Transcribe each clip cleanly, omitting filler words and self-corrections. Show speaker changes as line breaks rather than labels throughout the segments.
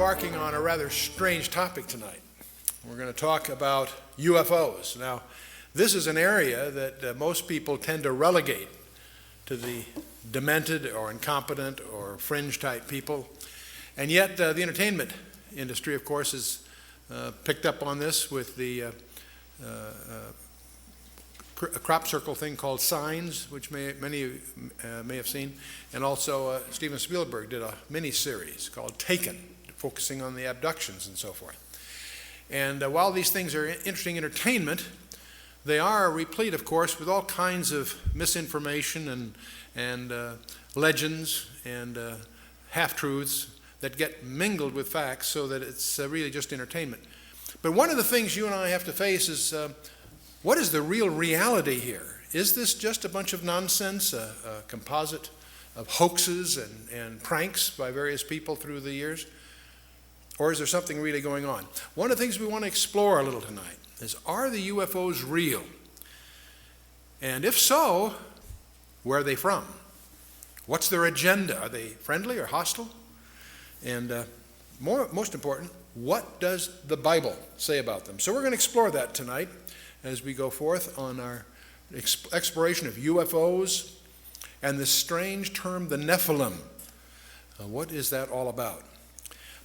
embarking on a rather strange topic tonight. We're going to talk about UFOs. Now, this is an area that most people tend to relegate to the demented or incompetent or fringe-type people. And yet, the entertainment industry, of course, has picked up on this with the a crop circle thing called Signs, which many of you may have seen. And also, Steven Spielberg did a mini-series called Taken, focusing on the abductions and so forth. And while these things are interesting entertainment, they are replete, of course, with all kinds of misinformation and legends and half-truths that get mingled with facts so that it's really just entertainment. But one of the things you and I have to face is what is the real reality here? Is this just a bunch of nonsense, a composite of hoaxes and pranks by various people through the years? Or is there something really going on? One of the things we want to explore a little tonight is, are the UFOs real? And if so, where are they from? What's their agenda? Are they friendly or hostile? And most important, what does the Bible say about them? So we're going to explore that tonight as we go forth on our exploration of UFOs and this strange term, the Nephilim. What is that all about?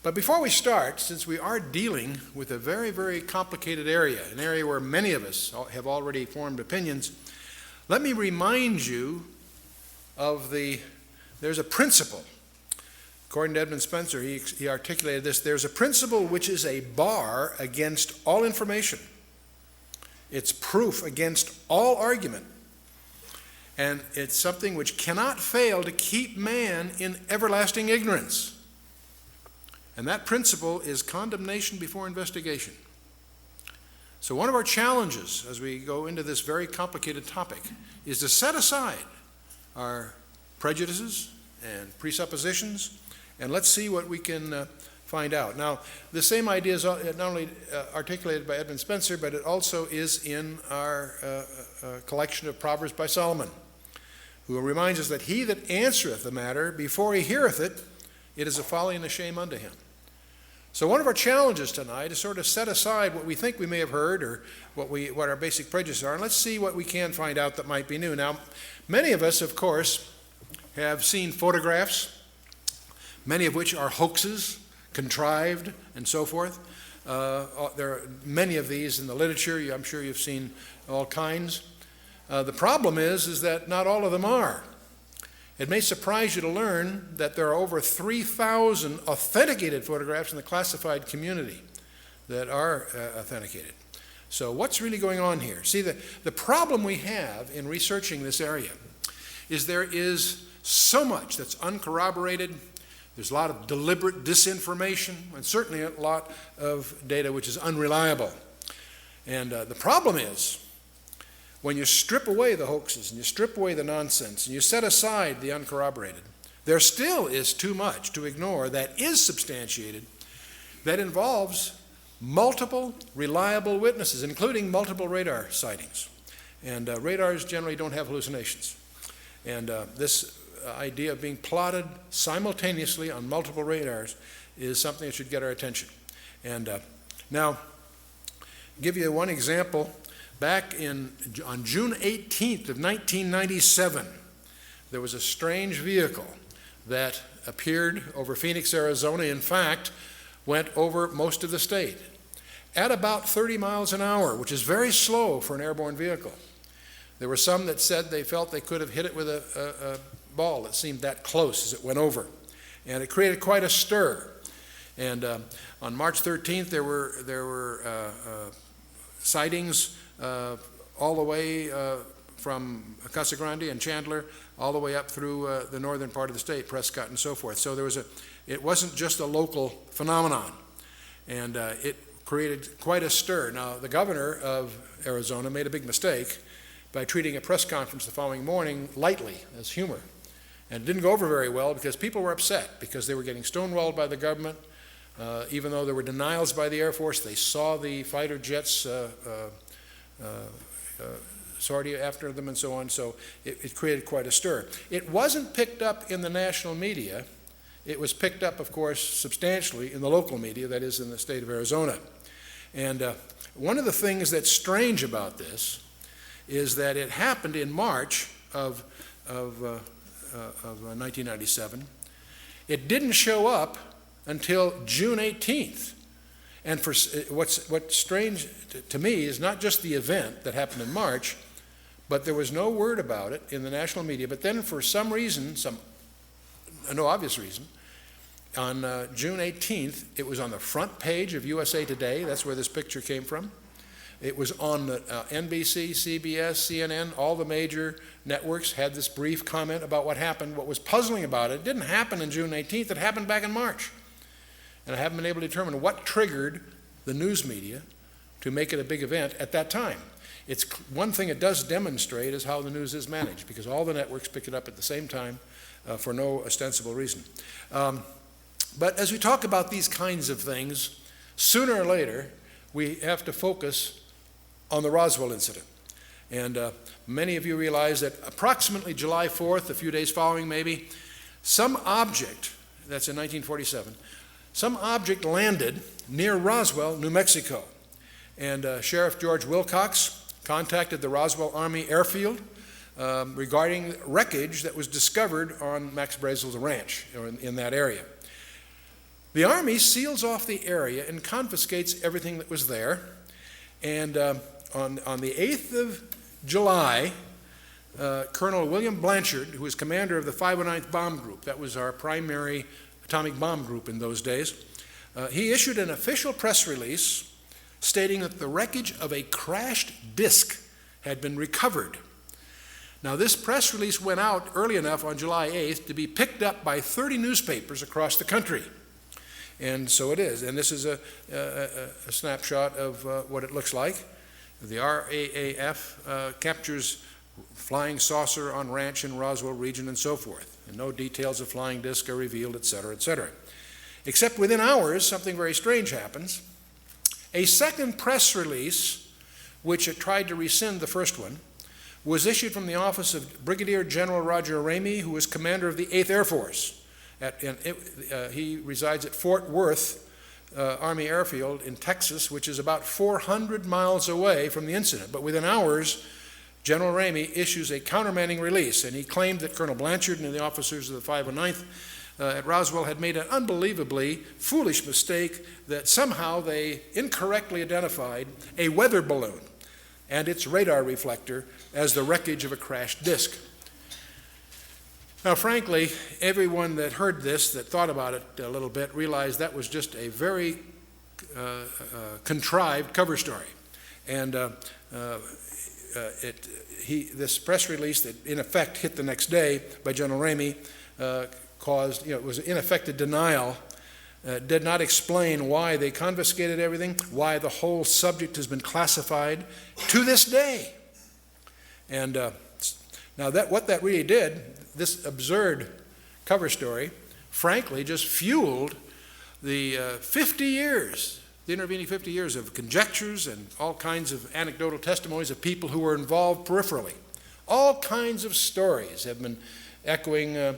But before we start, since we are dealing with a very, very complicated area, an area where many of us have already formed opinions, let me remind you of there's a principle. According to Edmund Spencer, he articulated this: there's a principle which is a bar against all information. It's proof against all argument. And it's something which cannot fail to keep man in everlasting ignorance. And that principle is condemnation before investigation. So one of our challenges as we go into this very complicated topic is to set aside our prejudices and presuppositions, and let's see what we can find out. Now, the same idea is not only articulated by Edmund Spencer, but it also is in our collection of Proverbs by Solomon, who reminds us that he that answereth the matter before he heareth it, it is a folly and a shame unto him. So one of our challenges tonight is sort of set aside what we think we may have heard or what our basic prejudices are, and let's see what we can find out that might be new. Now, many of us, of course, have seen photographs, many of which are hoaxes, contrived, and so forth. There are many of these in the literature. I'm sure you've seen all kinds. The problem is that not all of them are. It may surprise you to learn that there are over 3,000 authenticated photographs in the classified community that are authenticated. So what's really going on here? See, the problem we have in researching this area is there is so much that's uncorroborated. There's a lot of deliberate disinformation, and certainly a lot of data which is unreliable. And the problem is, when you strip away the hoaxes and you strip away the nonsense and you set aside the uncorroborated, there still is too much to ignore that is substantiated, that involves multiple reliable witnesses, including multiple radar sightings. And radars generally don't have hallucinations. And this idea of being plotted simultaneously on multiple radars is something that should get our attention. And now, give you one example. Back on June 18th of 1997, there was a strange vehicle that appeared over Phoenix, Arizona. In fact, went over most of the state at about 30 miles an hour, which is very slow for an airborne vehicle. There were some that said they felt they could have hit it with a ball that seemed that close as it went over. And it created quite a stir. And on March 13th, there were sightings all the way from Casa Grande and Chandler, all the way up through the northern part of the state, Prescott and so forth. So it wasn't just a local phenomenon, and it created quite a stir. Now, the governor of Arizona made a big mistake by treating a press conference the following morning lightly, as humor. And it didn't go over very well because people were upset because they were getting stonewalled by the government. Even though there were denials by the Air Force, they saw the fighter jets sortie after them and so on, so it created quite a stir. It wasn't picked up in the national media it was picked up, of course, substantially in the local media, that is in the state of Arizona. And one of the things that's strange about this is that it happened in March of 1997. It didn't show up until June 18th. And what's strange to me is not just the event that happened in March, but there was no word about it in the national media. But then for some reason, no obvious reason, on June 18th, it was on the front page of USA Today. That's where this picture came from. It was on the NBC, CBS, CNN, all the major networks had this brief comment about what happened. What was puzzling about it didn't happen on June 18th, it happened back in March. And I haven't been able to determine what triggered the news media to make it a big event at that time. It's one thing it does demonstrate is how the news is managed, because all the networks pick it up at the same time for no ostensible reason. But as we talk about these kinds of things, sooner or later, we have to focus on the Roswell incident. And many of you realize that approximately July 4th, a few days following maybe, some object, that's in 1947, some object landed near Roswell, New Mexico. And Sheriff George Wilcox contacted the Roswell Army Airfield regarding wreckage that was discovered on Max Brazel's ranch, or in that area. The Army seals off the area and confiscates everything that was there. And on the 8th of July, Colonel William Blanchard, who was commander of the 509th Bomb Group, that was our primary atomic bomb group in those days, he issued an official press release stating that the wreckage of a crashed disk had been recovered. Now, this press release went out early enough on July 8th to be picked up by 30 newspapers across the country. And so it is. And this is a snapshot of what it looks like. The RAAF captures flying saucer on ranch in Roswell region and so forth. And no details of flying disc are revealed, et cetera, et cetera. Except within hours, something very strange happens. A second press release, which had tried to rescind the first one, was issued from the office of Brigadier General Roger Ramey, who was commander of the 8th Air Force. He resides at Fort Worth Army Airfield in Texas, which is about 400 miles away from the incident. But within hours, General Ramey issues a countermanding release, and he claimed that Colonel Blanchard and the officers of the 509th at Roswell had made an unbelievably foolish mistake that somehow they incorrectly identified a weather balloon and its radar reflector as the wreckage of a crashed disk. Now, frankly, everyone that heard this, that thought about it a little bit, realized that was just a very contrived cover story. And this press release that, in effect, hit the next day by General Ramey caused, it was in effect a denial, did not explain why they confiscated everything, why the whole subject has been classified to this day. And now what that really did, this absurd cover story, frankly, just fueled the 50 years, the intervening 50 years of conjectures and all kinds of anecdotal testimonies of people who were involved peripherally. All kinds of stories have been echoing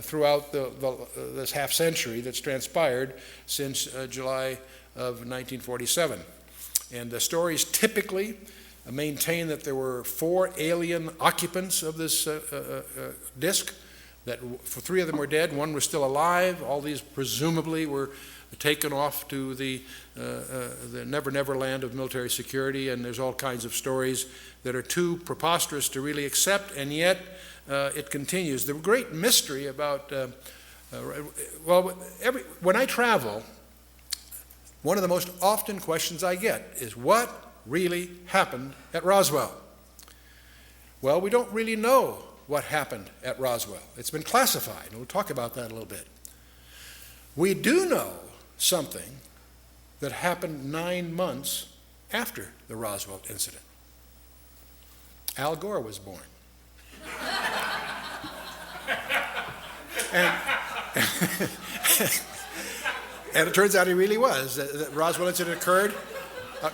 throughout this half century that's transpired since July of 1947. And the stories typically maintain that there were 4 alien occupants of this disk, that 3 of them were dead, 1 was still alive. All these presumably were taken off to the never land of military security, and there's all kinds of stories that are too preposterous to really accept, and yet it continues. The great mystery about, when I travel, one of the most often questions I get is, what really happened at Roswell? Well, we don't really know what happened at Roswell. It's been classified, and we'll talk about that a little bit. We do know something that happened 9 months after the Roswell incident. Al Gore was born. And it turns out he really was. The Roswell incident occurred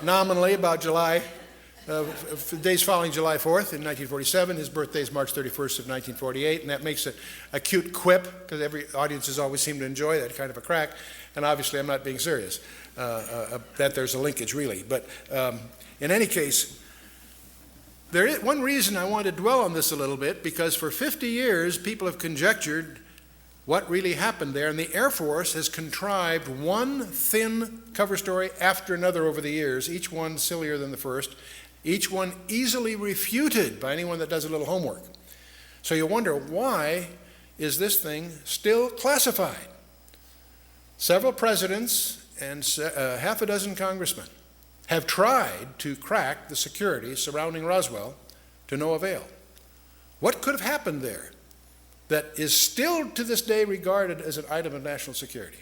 nominally about July the days following July 4th in 1947. His birthday is March 31st of 1948, and that makes a cute quip, because every audiences always seem to enjoy that kind of a crack, and obviously I'm not being serious, that there's a linkage really. But in any case, there is one reason I want to dwell on this a little bit, because for 50 years people have conjectured what really happened there, and the Air Force has contrived one thin cover story after another over the years, each one sillier than the first, each one easily refuted by anyone that does a little homework. So you wonder, why is this thing still classified? Several presidents and half a dozen congressmen have tried to crack the security surrounding Roswell to no avail. What could have happened there that is still to this day regarded as an item of national security?